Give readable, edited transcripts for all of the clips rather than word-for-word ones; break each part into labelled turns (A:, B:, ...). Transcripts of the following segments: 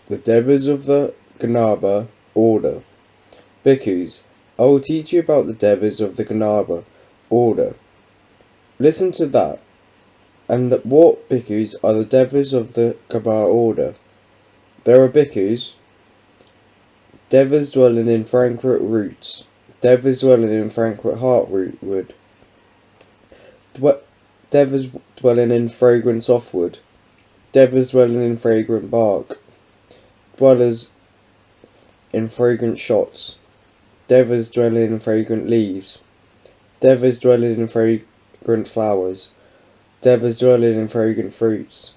A: The devas of the gandhabba order. Bhikkhus, I will teach you about the devas of the gandhabba order. Listen to that. And what bhikkhus are the devas of the gandhabba order? There are bhikkhus, devas dwelling in fragrant roots, devas dwelling in fragrant heartwood, devas dwelling in fragrant softwood, devas dwelling in fragrant bark, dwellers in fragrant shots, devas dwelling in fragrant leaves, devas dwelling in fragrant flowers, devas dwelling in fragrant fruits,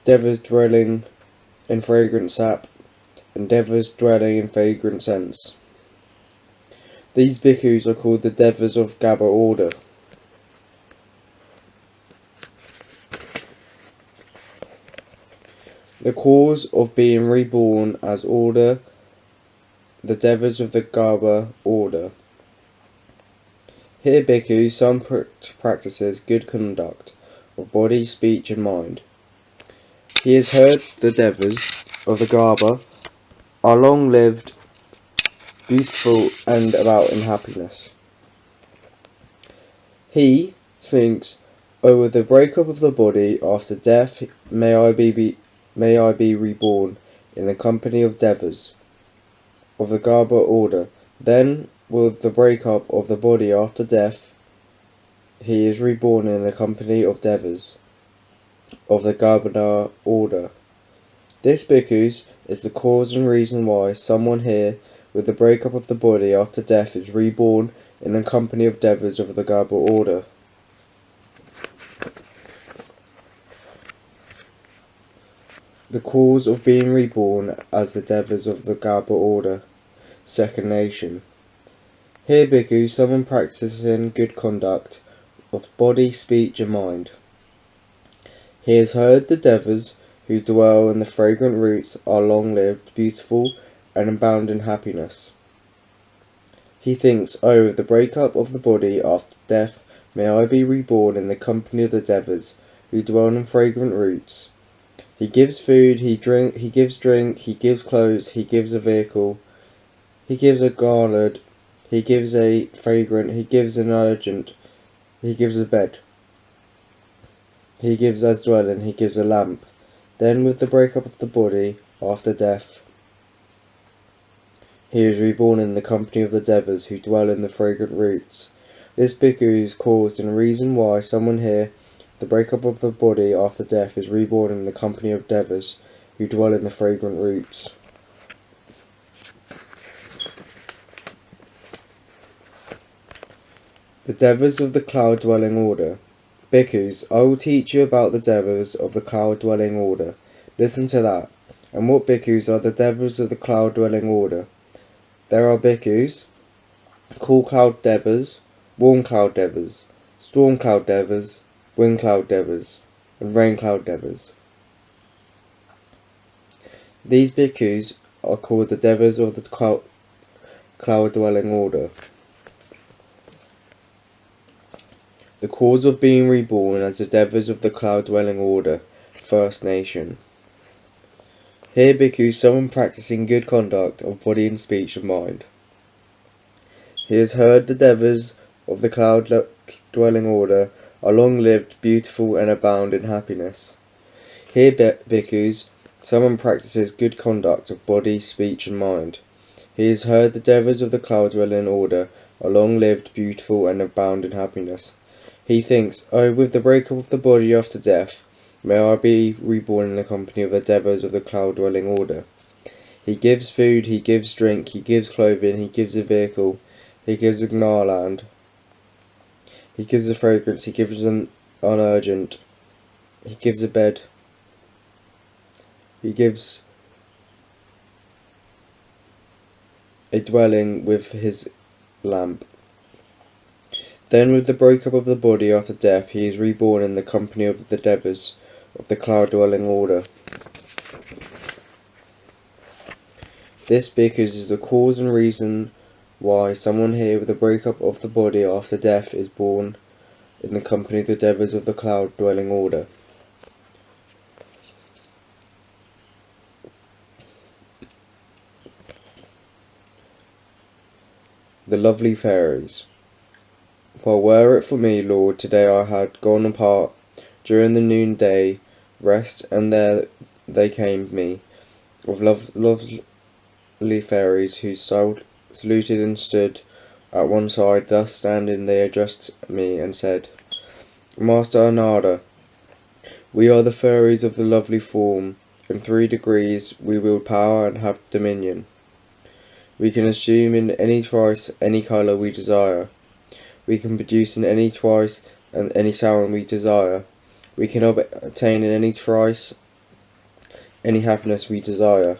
A: devas dwelling in fragrant sap, and devas dwelling in fragrant scents. These bhikkhus are called the devas of gandhabba order. The cause of being reborn as order, the devas of the gandhabba order. Here bhikkhus, some practices good conduct of body, speech and mind. He has heard the devas of the gandhabba are long-lived, beautiful and about in happiness. He thinks, "Oh, with the breakup of the body after death, may I be reborn in the company of devas of the gandhabba order. Then, with the breakup of the body after death, he is reborn in the company of devas of the gandhabba order." This bhikkhus is the cause and reason why someone here, with the breakup of the body after death, is reborn in the company of devas of the gandhabba order. The cause of being reborn as the devas of the gandhabba order. Second nation. Here bhikkhus, someone practicing good conduct of body, speech and mind. He has heard the devas who dwell in the fragrant roots are long-lived, beautiful and abound in happiness. He thinks, "Oh, with the breakup of the body after death, may I be reborn in the company of the devas who dwell in fragrant roots." He gives food, he gives drink, he gives clothes, he gives a vehicle, he gives a garland, he gives a fragrant, he gives an urgent, he gives a bed, he gives as dwelling, he gives a lamp. Then with the breakup of the body after death, he is reborn in the company of the devas who dwell in the fragrant roots. This bhikkhu is caused and reason why someone here, the breakup of the body after death, is reborn in the company of devas who dwell in the fragrant roots. The devas of the cloud-dwelling order. Bhikkhus, I will teach you about the devas of the cloud-dwelling order. Listen to that. And what bhikkhus are the devas of the cloud-dwelling order? There are bhikkhus, cool cloud devas, warm cloud devas, storm cloud devas, wind cloud devas, and rain cloud devas. These bhikkhus are called the devas of the cloud-dwelling order. The cause of being reborn as the devas of the cloud-dwelling order. First nation. Here bhikkhus, someone practicing good conduct of body and speech and mind. He has heard the devas of the cloud-dwelling order are long-lived, beautiful and abound in happiness. Here bhikkhus, someone practices good conduct of body, speech and mind. He has heard the devas of the cloud-dwelling order are long-lived, beautiful and abound in happiness. He thinks, "Oh, with the breakup of the body after death, may I be reborn in the company of the devas of the cloud-dwelling order." He gives food, he gives drink, he gives clothing, he gives a vehicle, he gives a garland, he gives a fragrance, he gives an urgent, he gives a bed, he gives a dwelling with his lamp. Then with the breakup of the body after death, he is reborn in the company of the devas of the cloud-dwelling order. This bhikkhus is the cause and reason why someone here with the breakup of the body after death is born in the company of the devas of the cloud-dwelling order. the lovely fairies. Well, were it for me, Lord, today I had gone apart during the noonday rest, and there they came me, of lovely fairies, who saluted and stood at one side. Thus standing, they addressed me and said, Master Anada, we are the fairies of the lovely form. In 3 degrees we wield power and have dominion. We can assume in any trice any colour we desire. We can produce in any trice and any sound we desire. We can obtain in any trice any happiness we desire.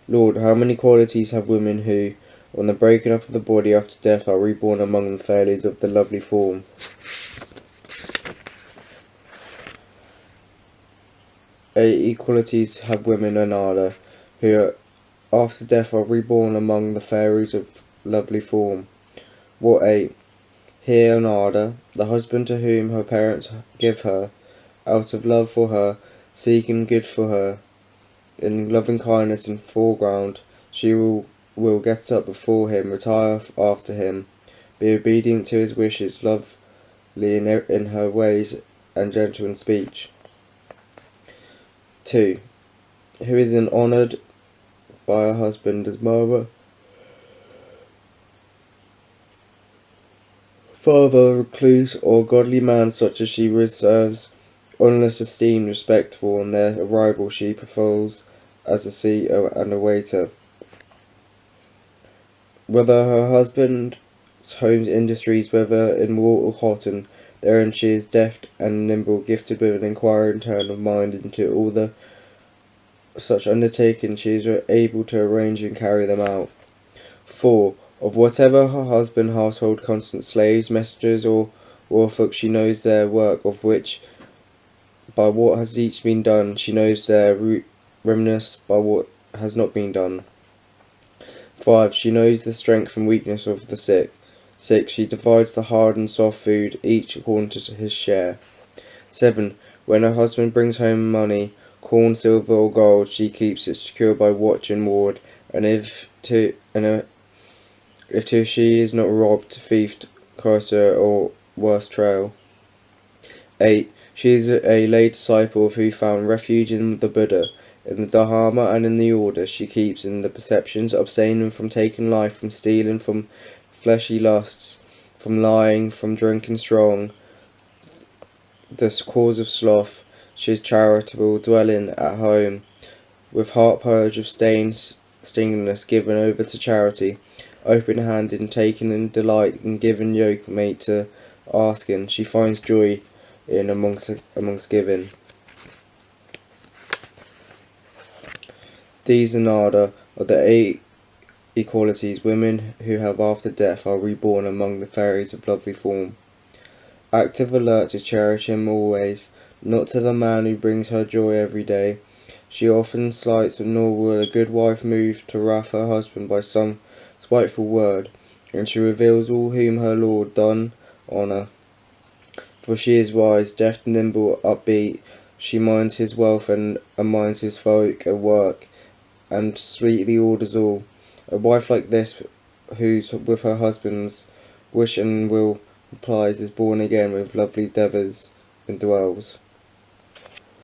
A: Lord, how many qualities have women who, on the breaking up of the body after death, are reborn among the fairies of the lovely form? 8 equalities have women, Anada, who after death are reborn among the fairies of lovely form. What 8? Here, Anada, the husband to whom her parents give her, out of love for her, seeking good for her, in loving kindness in foreground, she will get up before him, retire after him, be obedient to his wishes, lovely in her ways, and gentle in speech. 2. Who is honoured by her husband as mother, father, recluse, or godly man, such as she reserves honourless esteem, respectful. On their arrival she prefers as a seat and a waiter. Whether her husband's home's industries, whether in wool or cotton, therein she is deft and nimble, gifted with an inquiring turn of mind into all the such undertakings. She is able to arrange and carry them out. 4. Of whatever her husband, household, constant slaves, messengers, or folk, she knows their work, of which by what has each been done, she knows their remnants by what has not been done. 5. She knows the strength and weakness of the sick. 6. She divides the hard and soft food, each according to his share. 7. When her husband brings home money, corn, silver, or gold, she keeps it secure by watch and ward, and if she is not robbed, thieved, cursor, or worse trail. 8. She is a lay disciple who found refuge in the Buddha. In the Dharma and in the order she keeps in the perceptions, abstaining from taking life, from stealing, from fleshy lusts, from lying, from drinking strong, the cause of sloth. She is charitable, dwelling at home, with heart purged of stinginess, given over to charity, open-handed, taking in delight in giving, yoke mate to asking. She finds joy in amongst giving. These, Anada, are the 8 equalities women who have after death are reborn among the fairies of lovely form. Active, alert to cherish him always, not to the man who brings her joy every day. She often slights, nor will a good wife move to wrath her husband by some spiteful word, and she reveals all whom her lord done honour. For she is wise, deft, nimble, upbeat. She minds his wealth and minds his folk at work, and sweetly orders all. A wife like this, who with her husband's wish and will complies, is born again with lovely devas and dwells.